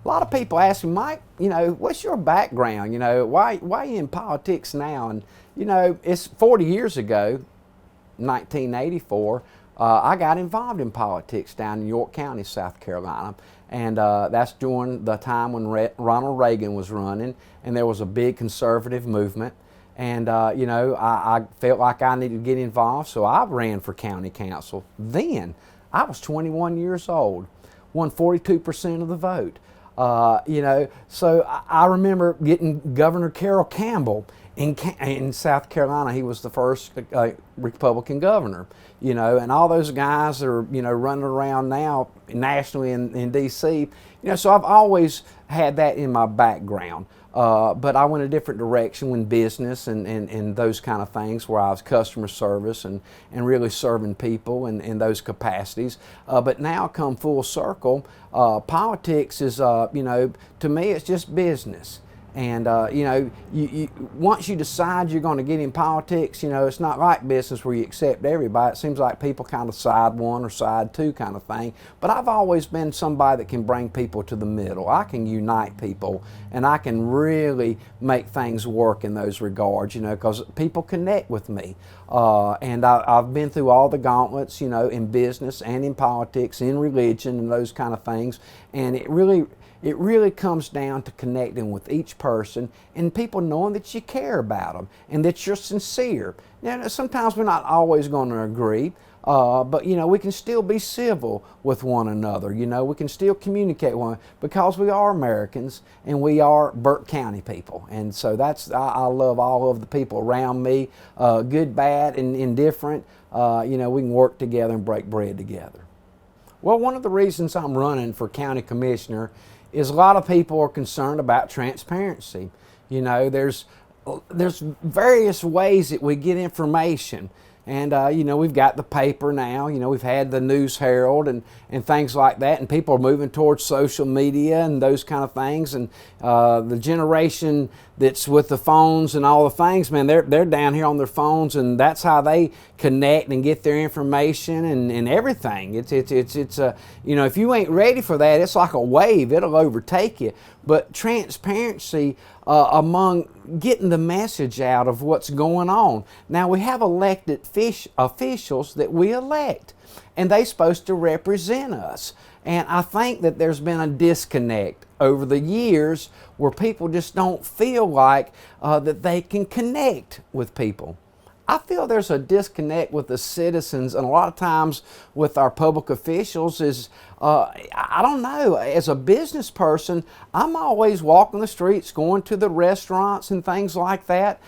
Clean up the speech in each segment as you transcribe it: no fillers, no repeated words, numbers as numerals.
A lot of people ask me, Mike, what's your background? Why are you in politics now? And, it's 40 years ago, 1984, I got involved in politics down in York County, South Carolina. And that's during the time when Ronald Reagan was running, and there was a big conservative movement. And, I felt like I needed to get involved, so I ran for county council. Then, I was 21 years old, won 42% of the vote. So I remember getting Governor Carroll Campbell in South Carolina. He was the first Republican governor, and all those guys are, running around now nationally in D.C., so I've always had that in my background. But I went a different direction when business and those kind of things, where I was customer service and really serving people in those capacities. But now come full circle, politics is, to me, it's just business. And, once you decide you're going to get in politics, it's not like business where you accept everybody. It seems like people kind of side one or side two kind of thing. But I've always been somebody that can bring people to the middle. I can unite people, and I can really make things work in those regards, because people connect with me. And I've been through all the gauntlets, in business and in politics, in religion and those kind of things. And it really comes down to connecting with each person and people knowing that you care about them and that you're sincere. Now, sometimes we're not always going to agree, but we can still be civil with one another. We can still communicate because we are Americans and we are Burke County people. And so I love all of the people around me, good, bad, and indifferent. We can work together and break bread together. Well, one of the reasons I'm running for County Commissioner is a lot of people are concerned about transparency. There's various ways that we get information. And, we've got the paper now, we've had the News Herald and things like that, and people are moving towards social media and those kind of things. And the generation that's with the phones and all the things, man, they're down here on their phones, and that's how they connect and get their information and everything. It's if you ain't ready for that, it's like a wave, it'll overtake you. But transparency among getting the message out of what's going on. Now, we have elected officials that we elect, and they're supposed to represent us. And I think that there's been a disconnect over the years where people just don't feel like that they can connect with people. I feel there's a disconnect with the citizens, and a lot of times with our public officials is, I don't know, as a business person, I'm always walking the streets, going to the restaurants and things like that.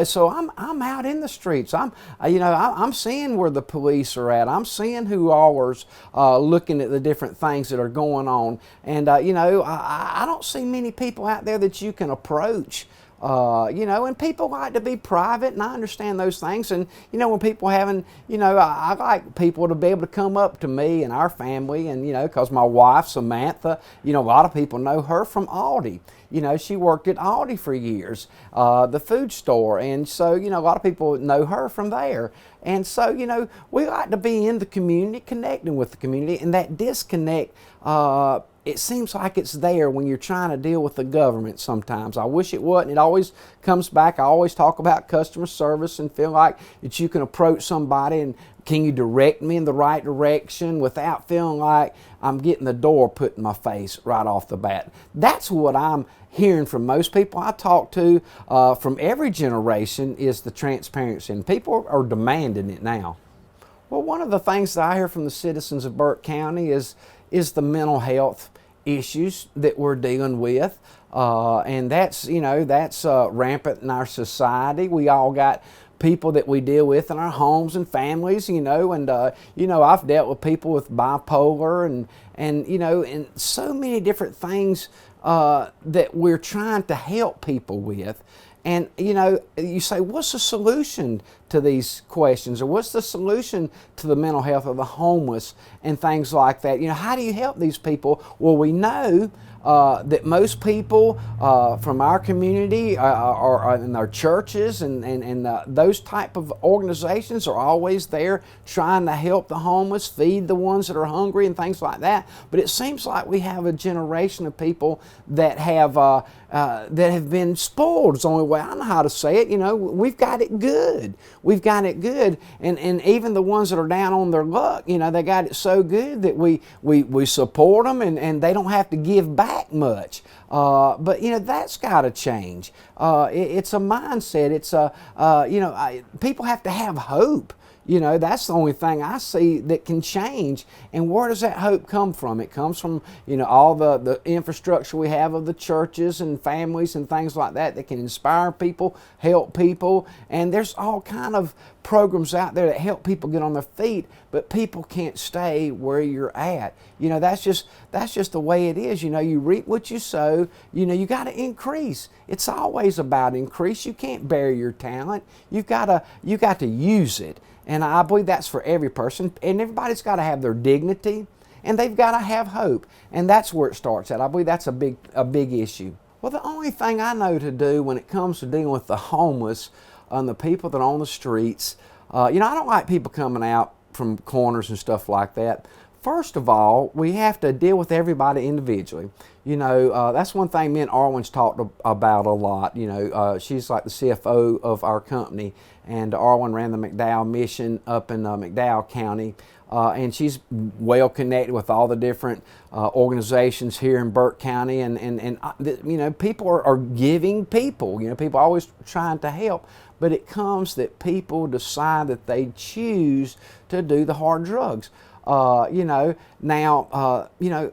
So I'm out in the streets. I'm seeing where the police are at. I'm seeing who all's looking at the different things that are going on. And, I don't see many people out there that you can approach. And people like to be private, and I understand those things. And, when people having, I like people to be able to come up to me and our family, and, because my wife, Samantha, a lot of people know her from Aldi. She worked at Aldi for years, the food store. And so, a lot of people know her from there. And so, we like to be in the community, connecting with the community, and that disconnect, it seems like it's there when you're trying to deal with the government sometimes. I wish it wasn't. It always comes back. I always talk about customer service and feel like that you can approach somebody and can you direct me in the right direction without feeling like I'm getting the door put in my face right off the bat. That's what I'm hearing from most people I talk to from every generation is the transparency, and people are demanding it now. Well, one of the things that I hear from the citizens of Burke County is the mental health issues that we're dealing with, and that's rampant in our society. We all got people that we deal with in our homes and families, and I've dealt with people with bipolar and so many different things that we're trying to help people with. And you say, what's the solution to these questions? Or what's the solution to the mental health of the homeless and things like that? You know, how do you help these people? Well, we know that most people from our community or in our churches and those type of organizations are always there trying to help the homeless, feed the ones that are hungry and things like that. But it seems like we have a generation of people that have been spoiled, is the only way I know how to say it. You know, we've got it good. We've got it good. And even the ones that are down on their luck, you know, they got it so good that we support them and they don't have to give back much. But, you know, that's got to change. It's a mindset. It's people have to have hope. You know, that's the only thing I see that can change. And where does that hope come from? It comes from, you know, all the infrastructure we have of the churches and families and things like that that can inspire people, help people. And there's all kind of programs out there that help people get on their feet, but people can't stay where you're at. You know, that's just the way it is. You know, you reap what you sow. You know, you got to increase. It's always about increase. You can't bury your talent. You got to use it. And I believe that's for every person. And everybody's got to have their dignity, and they've got to have hope. And that's where it starts at. I believe that's a big issue. Well, the only thing I know to do when it comes to dealing with the homeless and the people that are on the streets, you know, I don't like people coming out from corners and stuff like that. First of all, we have to deal with everybody individually. You know, that's one thing me and Arwen's talked about a lot. You know, she's like the CFO of our company, and Arwen ran the McDowell mission up in McDowell County. And she's well connected with all the different organizations here in Burke County, and you know, people are giving people. You know, people are always trying to help, but it comes that people decide that they choose to do the hard drugs. You know, now, you know,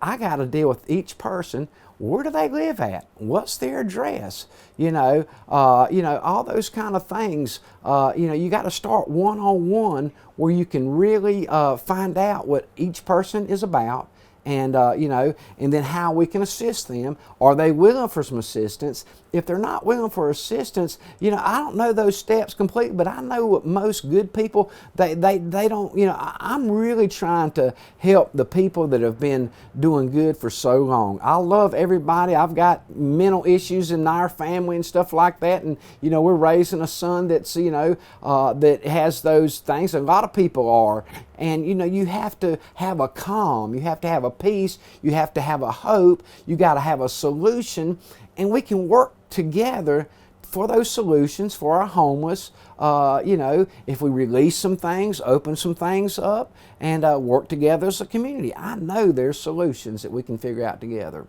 I got to deal with each person. Where do they live at? What's their address? You know, all those kind of things. You know, you got to start one-on-one where you can really find out what each person is about, and you know, and then how we can assist them. Are they willing for some assistance? If they're not willing for assistance, you know, I don't know those steps completely, but I know what most good people, they don't, you know, I'm really trying to help the people that have been doing good for so long. I love everybody. I've got mental issues in our family and stuff like that, and, you know, we're raising a son that's, you know, that has those things. A lot of people are. And, you know, you have to have a calm, you have to have a peace, you have to have a hope, you got to have a solution, and we can work together for those solutions for our homeless. You know, if we release some things, open some things up, and work together as a community, I know there's solutions that we can figure out together.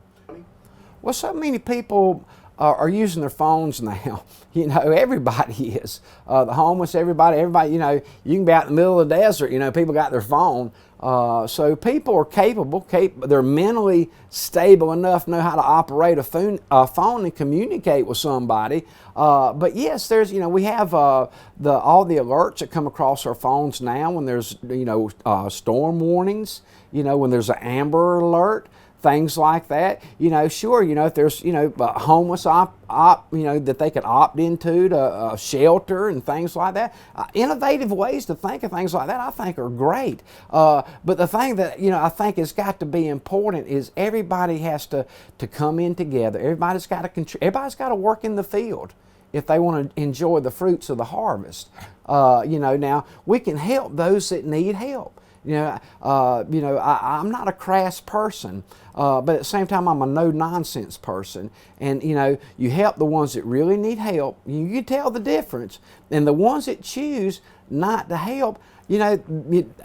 Well, so many people are using their phones now. You know, everybody is. The homeless, everybody, you know, you can be out in the middle of the desert, you know, people got their phone. So people are capable, they're mentally stable enough to know how to operate a phone and communicate with somebody. But yes, there's, you know, we have all the alerts that come across our phones now when there's, you know, storm warnings, you know, when there's an Amber Alert. Things like that, you know, sure, you know, if there's, you know, homeless you know, that they could opt into to shelter and things like that. Innovative ways to think of things like that, I think, are great. But the thing that, you know, I think has got to be important is everybody has to come in together. Everybody's got to work in the field if they want to enjoy the fruits of the harvest. You know, now we can help those that need help. You know, I'm not a crass person, but at the same time, I'm a no-nonsense person. And, you know, you help the ones that really need help. You can tell the difference. And the ones that choose not to help, you know,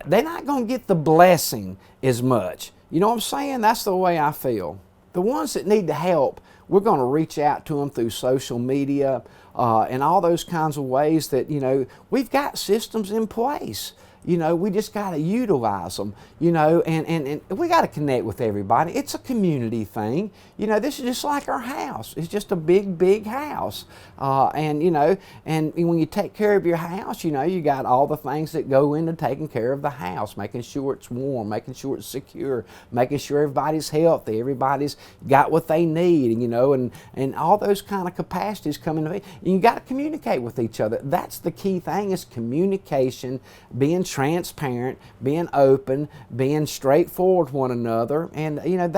they're not going to get the blessing as much. You know what I'm saying? That's the way I feel. The ones that need to help, we're going to reach out to them through social media and all those kinds of ways that, you know, we've got systems in place. You know, we just got to utilize them, you know, and we got to connect with everybody. It's a community thing. You know, this is just like our house. It's just a big, big house. And, you know, and when you take care of your house, you know, you got all the things that go into taking care of the house, making sure it's warm, making sure it's secure, making sure everybody's healthy, everybody's got what they need, you know, and all those kind of capacities come into it. You got to communicate with each other. That's the key thing, is communication, being transparent, being open, being straightforward with one another. And, you know,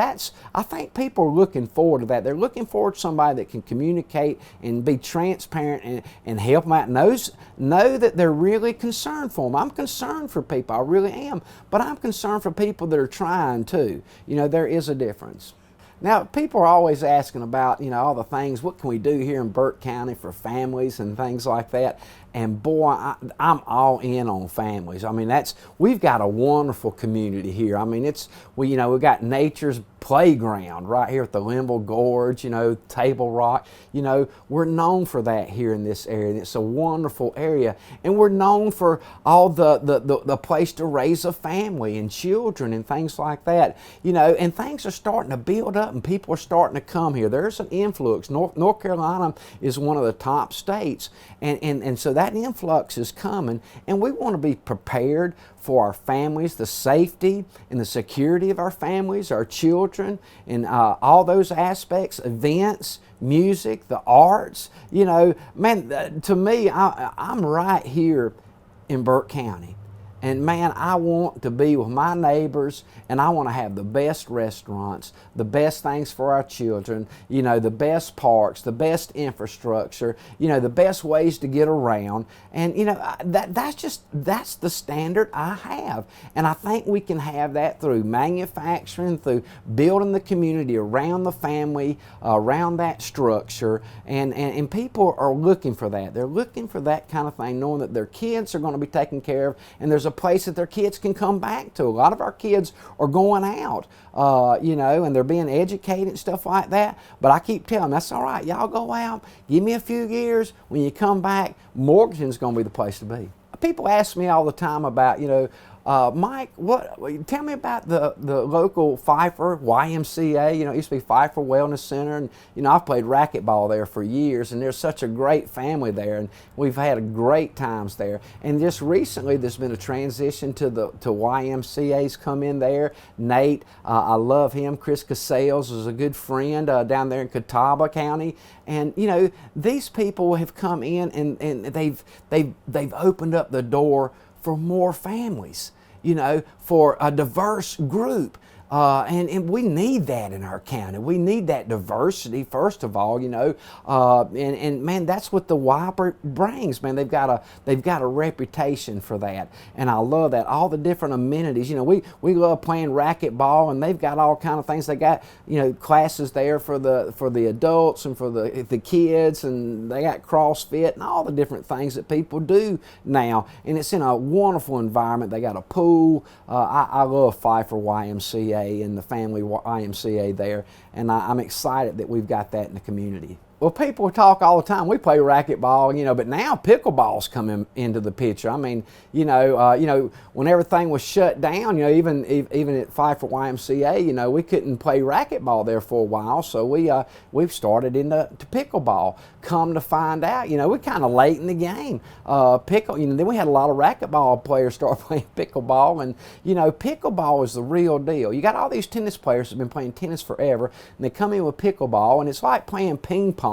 I think people are looking forward to that. They're looking forward to somebody that can communicate and be transparent and help them out. Know that they're really concerned for them. I'm concerned for people, I really am. But I'm concerned for people that are trying too. You know, there is a difference. Now, people are always asking about, you know, all the things, what can we do here in Burke County for families and things like that. And boy, I'm all in on families. I mean, we've got a wonderful community here. I mean, we've got nature's playground right here at the Linville Gorge, you know, Table Rock. You know, we're known for that here in this area. It's a wonderful area. And we're known for all the place to raise a family and children and things like that. You know, and things are starting to build up and people are starting to come here. There's an influx. North Carolina is one of the top states. And so that influx is coming, and we want to be prepared for our families, the safety and the security of our families, our children, and all those aspects, events, music, the arts. You know, man, to me, I'm right here in Burke County. And man, I want to be with my neighbors, and I want to have the best restaurants, the best things for our children, you know, the best parks, the best infrastructure, you know, the best ways to get around. And, you know, that's the standard I have. And I think we can have that through manufacturing, through building the community around the family, around that structure. And people are looking for that. They're looking for that kind of thing, knowing that their kids are going to be taken care of, and there's a place that their kids can come back to. A lot of our kids are going out, you know, and they're being educated and stuff like that. But I keep telling them, that's all right, y'all go out, give me a few years. When you come back, Morganton's going to be the place to be. People ask me all the time about, you know, Mike, tell me about the local Pfeiffer YMCA. You know, it used to be Pfeiffer Wellness Center, and you know, I've played racquetball there for years, and there's such a great family there, and we've had great times there. And just recently, there's been a transition to YMCA's come in there. Nate, I love him. Chris Casales is a good friend down there in Catawba County, and you know, these people have come in and they've opened up the door for more families, you know, for a diverse group. And we need that in our county. We need that diversity, first of all, you know. And man, that's what the Y brings, man. They've got a reputation for that. And I love that. All the different amenities. You know, we love playing racquetball, and they've got all kind of things. They got, you know, classes there for the adults and for the kids, and they got CrossFit and all the different things that people do now. And it's in a wonderful environment. They got a pool. I love Pfeiffer YMCA and the family YMCA there, and I'm excited that we've got that in the community. Well, people talk all the time. We play racquetball, you know, but now pickleball's coming into the picture. I mean, you know, when everything was shut down, you know, even at Pfeiffer YMCA, you know, we couldn't play racquetball there for a while, so we've started into pickleball. Come to find out, you know, we're kind of late in the game. Then we had a lot of racquetball players start playing pickleball, and you know, pickleball is the real deal. You got all these tennis players that've been playing tennis forever, and they come in with pickleball, and it's like playing ping pong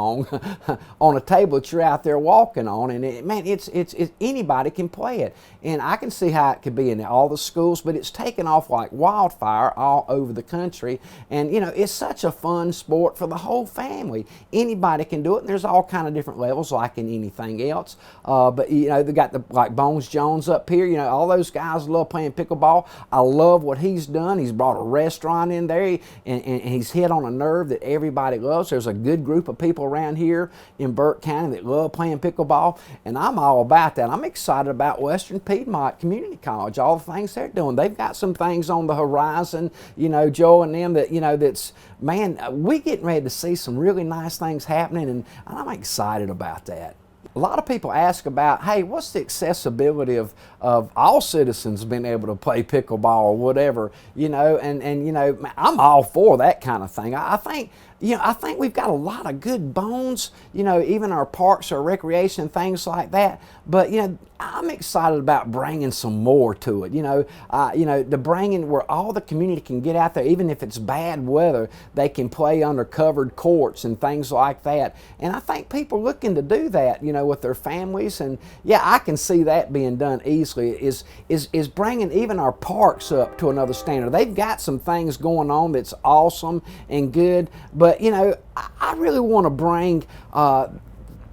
on a table that you're out there walking on, and it's anybody can play it. And I can see how it could be in all the schools, but it's taken off like wildfire all over the country. And you know, it's such a fun sport for the whole family. Anybody can do it, and there's all kind of different levels like in anything else. But you know, they got like Bones Jones up here. You know, all those guys love playing pickleball. I love what he's done. He's brought a restaurant in there, and he's hit on a nerve that everybody loves. There's a good group of people around here in Burke County that love playing pickleball, and I'm all about that. I'm excited about Western Piedmont Community College, all the things they're doing. They've got some things on the horizon, you know, Joe and them, that, you know, that's, man, we getting ready to see some really nice things happening, and I'm excited about that. a lot of people ask about, hey, what's the accessibility of all citizens being able to play pickleball or whatever, you know, and you know, I'm all for that kind of thing. I think, you know, I think we've got a lot of good bones, you know, even our parks, our recreation, things like that. But, you know, I'm excited about bringing some more to it, you know, the bringing where all the community can get out there, even if it's bad weather, they can play under covered courts and things like that. And I think people are looking to do that, you know, with their families. And yeah, I can see that being done easily, is bringing even our parks up to another standard. They've got some things going on that's awesome and good, but you know, I really want to bring,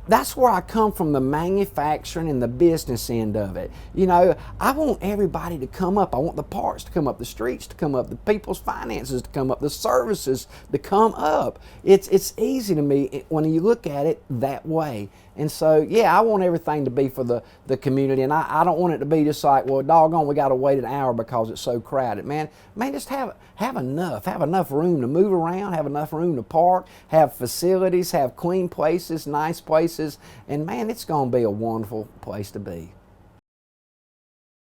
that's where I come from, the manufacturing and the business end of it. You know, I want everybody to come up. I want the parks to come up, the streets to come up, the people's finances to come up, the services to come up. It's easy to me when you look at it that way. And so, yeah, I want everything to be for the community, and I don't want it to be just like, well, doggone, we got to wait an hour because it's so crowded. Man, just have enough room to move around, have enough room to park, have facilities, have clean places, nice places, and man, it's going to be a wonderful place to be.